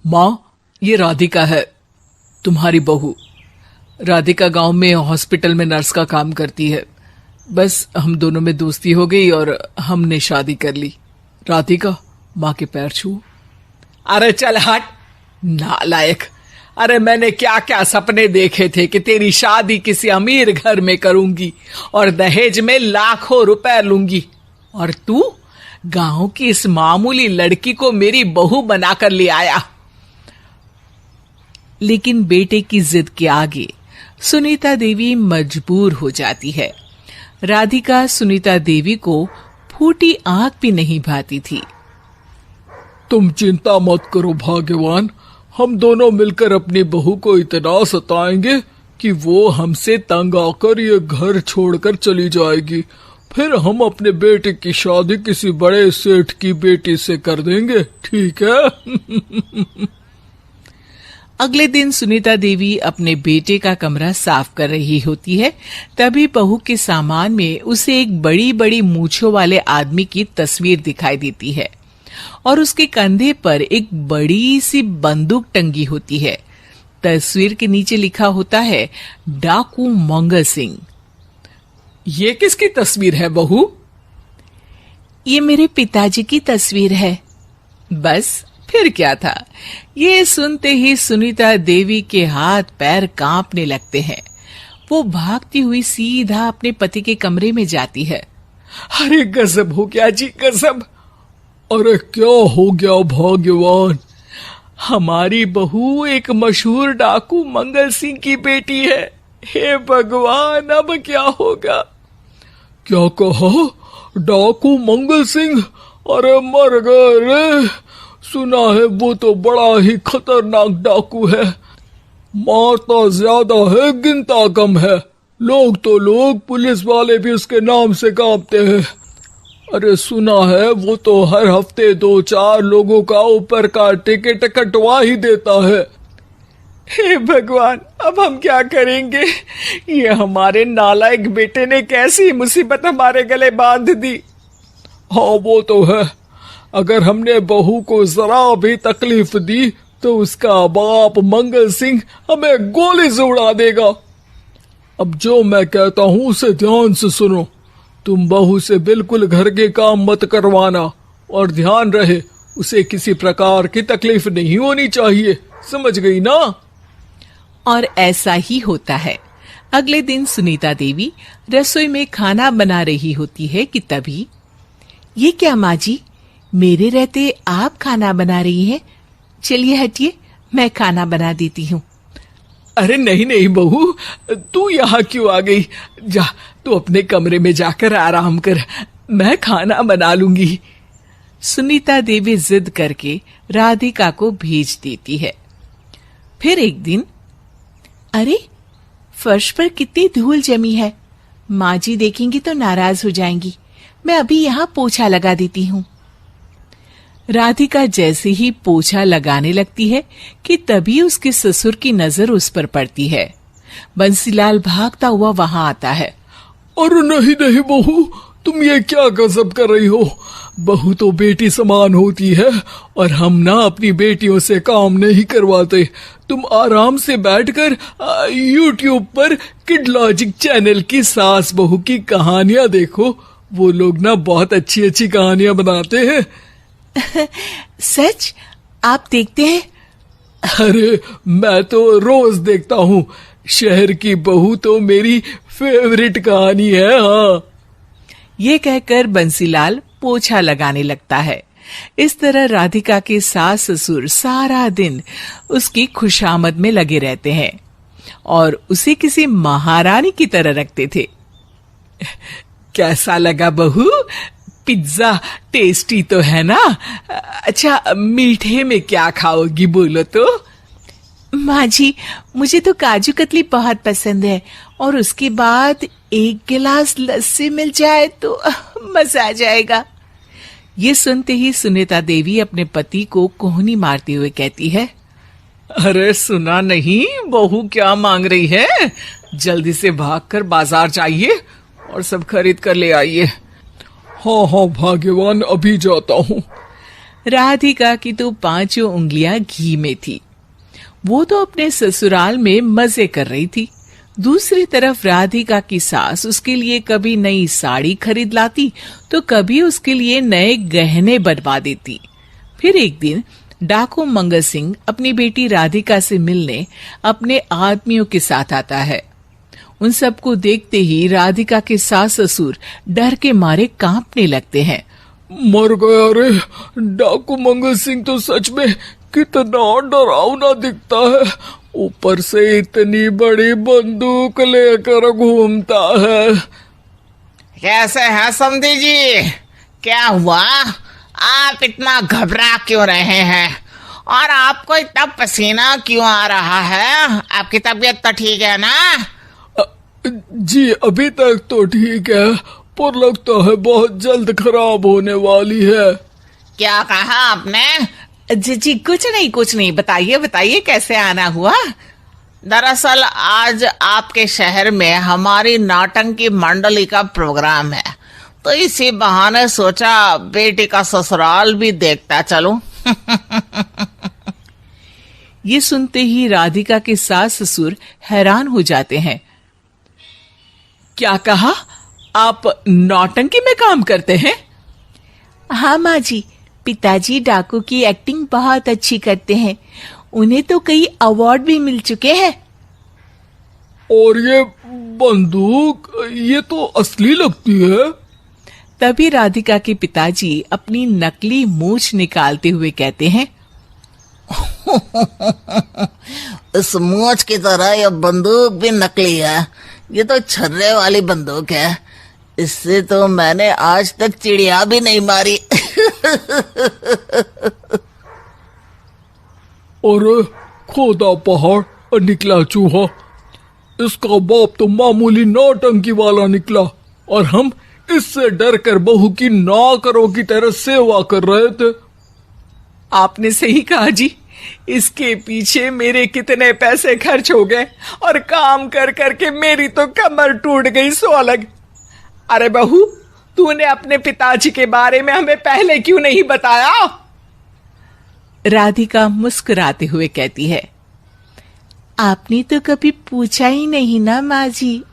माँ, ये राधिका है, तुम्हारी बहू। राधिका गांव में हॉस्पिटल में नर्स का काम करती है। बस हम दोनों में दोस्ती हो गई और हमने शादी कर ली। राधिका, माँ के पैर छू। अरे चल हट नालायक। अरे मैंने क्या क्या सपने देखे थे कि तेरी शादी किसी अमीर घर में करूंगी और दहेज में लाखों रुपए लूंगी, और तू गांव की इस मामूली लड़की को मेरी बहू बनाकर ले आया। लेकिन बेटे की जिद के आगे सुनीता देवी मजबूर हो जाती है। राधिका सुनीता देवी को फूटी आंख भी नहीं भाती थी। तुम चिंता मत करो भाग्यवान, हम दोनों मिलकर अपनी बहू को इतना सताएंगे कि वो हमसे तंग आकर ये घर छोड़कर चली जाएगी। फिर हम अपने बेटे की शादी किसी बड़े सेठ की बेटी से कर देंगे, ठीक है? अगले दिन सुनीता देवी अपने बेटे का कमरा साफ कर रही होती है। तभी बहू के सामान में उसे एक बड़ी बड़ी मूंछों वाले आदमी की तस्वीर दिखाई देती है और उसके कंधे पर एक बड़ी सी बंदूक टंगी होती है। तस्वीर के नीचे लिखा होता है डाकू मंगल सिंह। ये किसकी तस्वीर है बहू? ये मेरे पिताजी की तस्वीर है। बस फिर क्या था। ये सुनते ही सुनीता देवी के हाथ पैर कांपने लगते हैं। वो भागती हुई सीधा अपने पति के कमरे में जाती है। अरे गजब हो गया जी, गजब। अरे क्या हो गया भाग्यवान? हमारी बहू एक मशहूर डाकू मंगल सिंह की बेटी है। हे भगवान, अब क्या होगा? क्या कहा? डाकू मंगल सिंह? अरे मर गए रे। सुना है वो तो बड़ा ही खतरनाक डाकू है, मारता ज्यादा है गिनता कम है। लोग पुलिस वाले भी उसके नाम से कांपते हैं। अरे सुना है वो तो हर हफ्ते 2-4 लोगों का ऊपर का टिकट कटवा ही देता है। हे भगवान, अब हम क्या करेंगे? ये हमारे नालायक बेटे ने कैसी मुसीबत हमारे गले बांध दी। हाँ वो तो है, अगर हमने बहू को जरा भी तकलीफ दी तो उसका बाप मंगल सिंह हमें गोली से उड़ा देगा। अब जो मैं कहता हूँ उसे ध्यान से सुनो। तुम बहू से बिल्कुल घर के काम मत करवाना और ध्यान रहे उसे किसी प्रकार की तकलीफ नहीं होनी चाहिए, समझ गई ना? और ऐसा ही होता है। अगले दिन सुनीता देवी रसोई में खाना बना रही होती है कि तभी, ये क्या माँ जी, मेरे रहते आप खाना बना रही हैं? चलिए हटिए, मैं खाना बना देती हूँ। अरे नहीं नहीं बहू, तू यहाँ क्यों आ गई? जा तू अपने कमरे में जाकर आराम कर, मैं खाना बना लूंगी। सुनीता देवी जिद करके राधिका को भेज देती है। फिर एक दिन, अरे फर्श पर कितनी धूल जमी है, माँ जी देखेंगी तो नाराज हो जाएंगी। मैं अभी यहाँ पोछा लगा देती हूँ। राधिका जैसे ही पोछा लगाने लगती है कि तभी उसके ससुर की नजर उस पर पड़ती है। बंसीलाल भागता हुआ वहां आता है। अरे नहीं नहीं बहू, तुम ये क्या गजब कर रही हो? बहू तो बेटी समान होती है और हम ना अपनी बेटियों से काम नहीं करवाते। तुम आराम से बैठकर YouTube पर किड लॉजिक चैनल की सास बहू की कहानियां देखो। वो लोग ना बहुत अच्छी अच्छी कहानियां बनाते हैं। सच? आप देखते हैं? अरे मैं तो रोज देखता हूँ। शहर की बहू तो मेरी फेवरेट कहानी है। हाँ, ये कहकर बंसीलाल पोछा लगाने लगता है। इस तरह राधिका के सास ससुर सारा दिन उसकी खुशामद में लगे रहते हैं और उसे किसी महारानी की तरह रखते थे। कैसा लगा बहू? पिज्जा टेस्टी तो है ना? अच्छा, मीठे में क्या खाओगी बोलो तो? माँ जी, मुझे तो काजू कतली बहुत पसंद है और उसके बाद 1 गिलास लस्सी मिल जाए तो मजा आ जाएगा। ये सुनते ही सुनीता देवी अपने पति को कोहनी मारते हुए कहती है, अरे सुना नहीं बहू क्या मांग रही है? जल्दी से भागकर बाजार जाइए और सब खरीद कर ले आइए। हाँ हाँ भाग्यवान, अभी जाता हूँ। राधिका की तो पांचों उंगलियां घी में थी। वो तो अपने ससुराल में मजे कर रही थी। दूसरी तरफ राधिका की सास उसके लिए कभी नई साड़ी खरीद लाती तो कभी उसके लिए नए गहने बनवा देती। फिर एक दिन डाकू मंगल सिंह अपनी बेटी राधिका से मिलने अपने आदमियों के साथ आता है। उन सबको देखते ही राधिका के सास ससुर डर के मारे कांपने लगते हैं। मर गया रे, डाकू मंगल सिंह तो सच में कितना डरावना दिखता है। ऊपर से इतनी बड़ी बंदूक लेकर घूमता है। कैसे हैं समधी जी? क्या हुआ? आप इतना घबरा क्यों रहे हैं? और आपको इतना पसीना क्यों आ रहा है? आपकी तबीयत तो ठीक है ना? जी अभी तक तो ठीक है, पर लगता है बहुत जल्द खराब होने वाली है। क्या कहा आपने? जी कुछ नहीं, बताइए बताइए कैसे आना हुआ? दरअसल आज आपके शहर में हमारी नाटंकी मंडली का प्रोग्राम है, तो इसी बहाने सोचा बेटी का ससुराल भी देखता चलूं। ये सुनते ही राधिका के सास ससुर हैरान हो जाते हैं। क्या कहा? आप नौटंकी में काम करते हैं? हाँ माँ जी, पिताजी डाकू की एक्टिंग बहुत अच्छी करते हैं। उन्हें तो कई अवार्ड भी मिल चुके हैं। और ये बंदूक, ये तो असली लगती है। तभी राधिका के पिताजी अपनी नकली मूंछ निकालते हुए कहते हैं, इस मूंछ की तरह यह बंदूक भी नकली है। ये तो छर्रे वाली बंदूक है। इससे तो मैंने आज तक चिड़िया भी नहीं मारी। और खोदा पहाड़ और निकला चूहा। इसका बाप तो मामूली नौटंकी वाला निकला और हम इससे डर कर बहू की नौकरों की तरह सेवा कर रहे थे। आपने सही कहा जी। इसके पीछे मेरे कितने पैसे खर्च हो गए और काम कर करके मेरी तो कमर टूट गई सो अलग। अरे बहू, तूने अपने पिताजी के बारे में हमें पहले क्यों नहीं बताया? राधिका मुस्कुराते हुए कहती है, आपने तो कभी पूछा ही नहीं ना माँ जी।